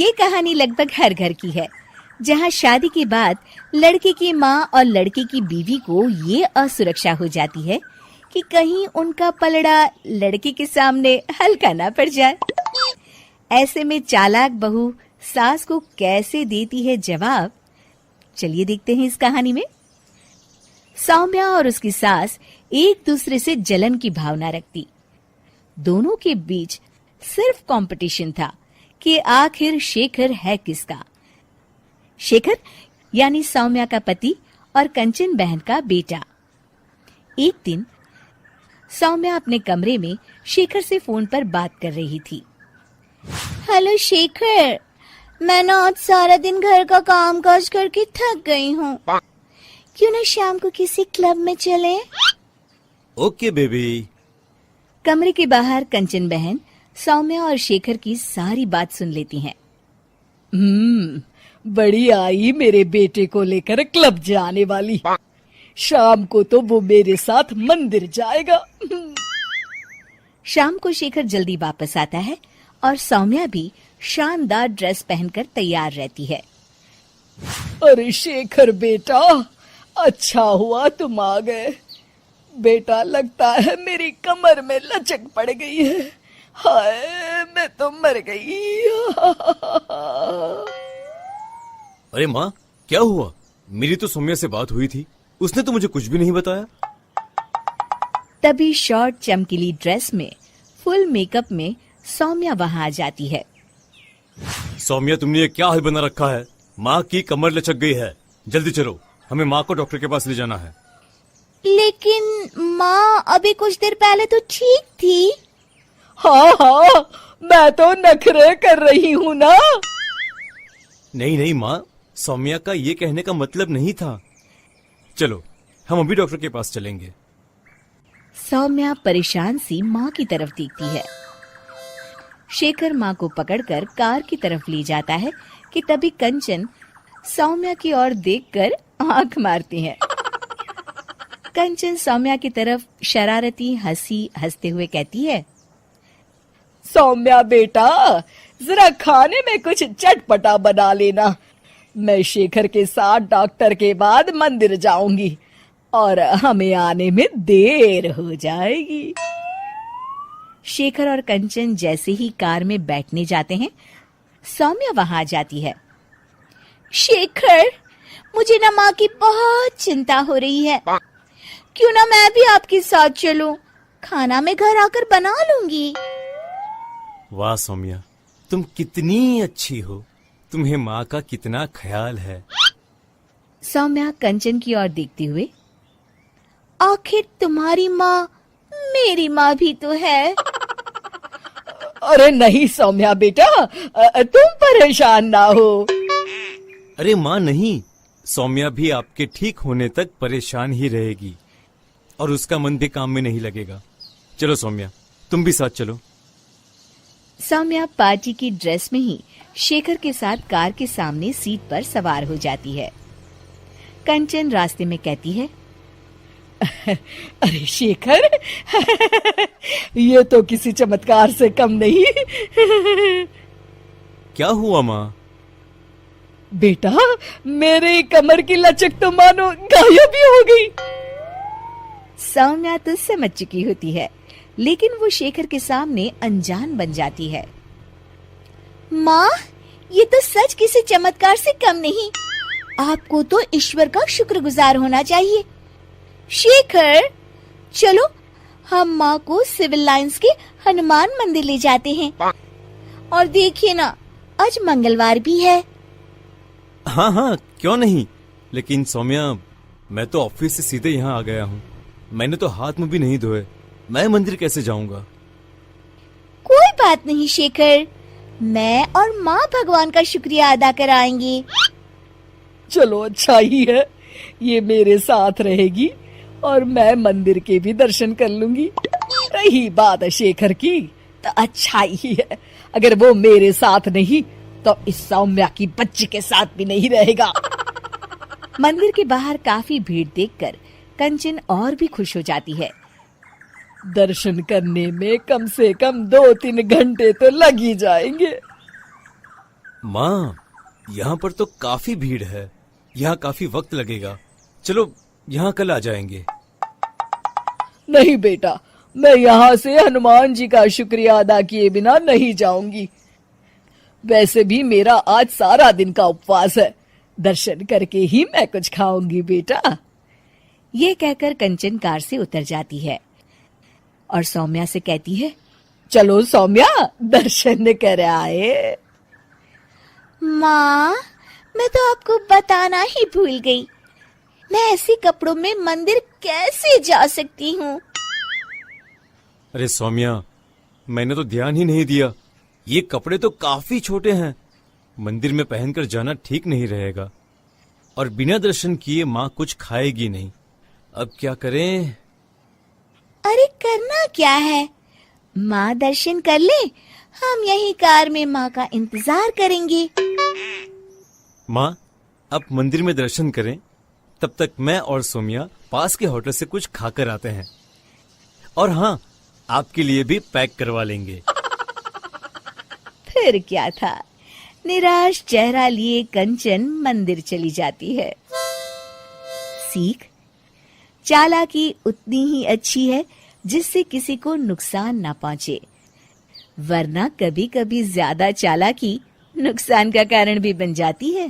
ये कहानी लगभग हर घर की है, जहाँ शादी के बाद लड़के की माँ और लड़के की बीवी को ये असुरक्षा हो जाती है कि कहीं उनका पलड़ा लड़के के सामने हल्का ना पड़ जाए। ऐसे में चालाक बहू सास को कैसे देती है जवाब, चलिए देखते हैं इस कहानी में। सौम्या और उसकी सास एक दूसरे से जलन की भावना रखती। दोनों के बीच सिर्फ कंपटीशन था कि आखिर शेखर है किसका। शेखर यानी सौम्या का पति और कंचन बहन का बेटा। एक दिन सौम्या अपने कमरे में शेखर से फोन पर बात कर रही थी। हेलो शेखर, मैं ना आज सारा दिन घर का काम काज करके थक गई हूँ, क्यों ना शाम को किसी क्लब में चले? Okay baby. कमरे के बाहर कंचन बहन सौम्या और शेखर की सारी बात सुन लेती हैं। बड़ी आई मेरे बेटे को लेकर क्लब जाने वाली। शाम को तो वो मेरे साथ मंदिर जाएगा। शाम को शेखर जल्दी वापस आता है और सौम्या भी शानदार ड्रेस पहनकर तैयार रहती है। अरे शेखर बेटा, अच्छा हुआ तुम आ गए। बेटा लगता है मेरी कमर में लचक पड़ गई है। हाय मैं तो मर गई। अरे माँ, क्या हुआ? मेरी तो सौम्या से बात हुई थी, उसने तो मुझे कुछ भी नहीं बताया। तभी शॉर्ट चमकीली ड्रेस में फुल मेकअप में सौम्या वहां आ जाती है। सौम्या, तुमने ये क्या हाल बना रखा है? माँ की कमर लचक गई है। जल्दी चलो, हमें माँ को डॉक्टर के पास ले जाना है। लेकिन माँ अभी कुछ देर पहले तो ठीक थी। हाँ, मैं तो नखरे कर रही हूँ ना। नहीं नहीं माँ, सौम्या का ये कहने का मतलब नहीं था। चलो, हम अभी डॉक्टर के पास चलेंगे। सौम्या परेशान सी माँ की तरफ देखती है। शेखर माँ को पकड़कर कार की तरफ ले जाता है कि तभी कंचन सौम्या की ओर देखकर आंख मारती है। कंचन सौम्या की तरफ शरारती हंसी हंसते हुए कहती है, सौम्या बेटा, जरा खाने में कुछ चटपटा बना लेना। मैं शेखर के साथ डॉक्टर के बाद मंदिर जाऊंगी और हमें आने में देर हो जाएगी। शेखर और कंचन जैसे ही कार में बैठने जाते हैं, सौम्या वहां आ जाती है। शेखर, मुझे ना माँ की बहुत चिंता हो रही है, क्यों ना मैं भी आपके साथ चलूं? खाना मैं घर आकर बना लूंगी। वाह सौम्या, तुम कितनी अच्छी हो। तुम्हें माँ का कितना ख्याल है। सौम्या कंचन की ओर देखते हुए, आखिर तुम्हारी माँ मेरी माँ भी तो है। अरे नहीं सौम्या बेटा, तुम परेशान ना हो। अरे माँ नहीं, सौम्या भी आपके ठीक होने तक परेशान ही रहेगी और उसका मन भी काम में नहीं लगेगा। चलो सौम्या, तुम भी साथ चलो। सौम्या पार्टी की ड्रेस में ही शेखर के साथ कार के सामने सीट पर सवार हो जाती है। कंचन रास्ते में कहती है, अरे शेखर, ये तो किसी चमत्कार से कम नहीं। क्या हुआ माँ? बेटा, मेरे कमर की लचक तो मानो गायब ही हो गई। सौम्या तो समझ चुकी होती है, लेकिन वो शेखर के सामने अनजान बन जाती है। माँ, ये तो सच किसी चमत्कार से कम नहीं। आपको तो ईश्वर का शुक्रगुजार होना चाहिए। शेखर, चलो हम माँ को सिविल लाइंस के हनुमान मंदिर ले जाते हैं। और देखिए ना, आज मंगलवार भी है। हाँ हाँ, क्यों नहीं। लेकिन सौम्या, मैं तो ऑफिस से सीधे यहाँ आ गया हूँ। मैंने तो हाथ मुंह भी नहीं धोए, मैं मंदिर कैसे जाऊंगा? कोई बात नहीं शेखर, मैं और माँ भगवान का शुक्रिया अदा कराएंगे। चलो अच्छा ही है, ये मेरे साथ रहेगी और मैं मंदिर के भी दर्शन कर लूंगी। रही बात शेखर की, तो अच्छा ही है। अगर वो मेरे साथ नहीं तो इस सौम्या की बच्ची के साथ भी नहीं रहेगा। मंदिर के बाहर काफी भीड़ देखकर कंचन और भी खुश हो जाती है। दर्शन करने में कम से कम 2-3 घंटे तो लग ही जाएंगे। माँ, यहाँ पर तो काफी भीड़ है, यहाँ काफी वक्त लगेगा। चलो यहाँ कल आ जाएंगे। नहीं बेटा, मैं यहाँ से हनुमान जी का शुक्रिया अदा किए बिना नहीं जाऊंगी। वैसे भी मेरा आज सारा दिन का उपवास है, दर्शन करके ही मैं कुछ खाऊंगी बेटा। ये कहकर कंचन कार से उतर जाती है और सौम्या से कहती है, चलो सौम्या, दर्शन कर आए। माँ, मैं तो आपको बताना ही भूल गई, मैं ऐसे कपड़ों में मंदिर कैसे जा सकती हूँ? अरे सौम्या, मैंने तो ध्यान ही नहीं दिया। ये कपड़े तो काफी छोटे हैं, मंदिर में पहनकर जाना ठीक नहीं रहेगा। और बिना दर्शन किए माँ कुछ खाएगी नहीं। अब क्या करें? अरे करना क्या है, माँ दर्शन कर ले, हम यही कार में माँ का इंतजार करेंगे। माँ, आप मंदिर में दर्शन करें, तब तक मैं और सौम्या पास के होटल से कुछ खाकर आते हैं। और हाँ, आपके लिए भी पैक करवा लेंगे। फिर क्या था, निराश चेहरा लिए कंचन मंदिर चली जाती है। सीख, चालाकी उतनी ही अच्छी है जिससे किसी को नुकसान ना पहुंचे, वरना कभी कभी ज्यादा चालाकी नुकसान का कारण भी बन जाती है।